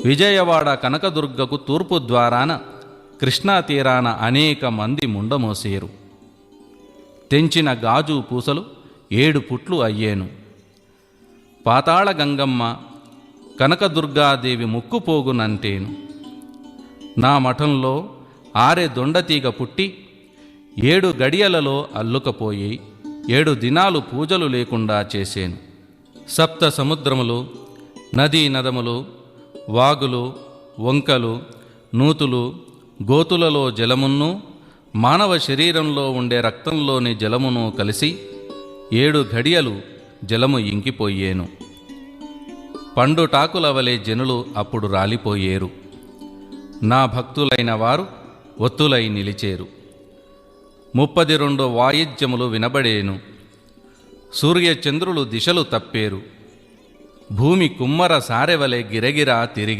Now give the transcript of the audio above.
విజయవాడ కనకదుర్గకు తూర్పు ద్వారాన కృష్ణా తీరాన అనేక మంది ముండమోసేరు. తెంచిన గాజు పూసలు 7 పుట్లు అయ్యేను. పాతాళ గంగమ్మ కనకదుర్గాదేవి ముక్కుపోగునంటేను. నా మఠంలో ఆరె దొండతీగ పుట్టి 7 గడియలలో అల్లుకపోయి 7 దినాలు పూజలు లేకుండా చేసేను. సప్త సముద్రములు, నదీ నదములు, వాగులు, వంకలు, నూతులు, గోతులలో జలమును, మానవ శరీరంలో ఉండే రక్తంలోని జలమును కలిసి 7 ఘడియలు జలము ఇంకిపోయేను. పండుటాకుల వలె జనులు అప్పుడు రాలిపోయేరు. నా భక్తులైన వారు ఒత్తులై నిలిచేరు. 32 వాయిద్యములు వినబడేను. సూర్యచంద్రులు దిశలు తప్పేరు. భూమి కుమ్మర సారెవలె గిరగిరా తిరిగే.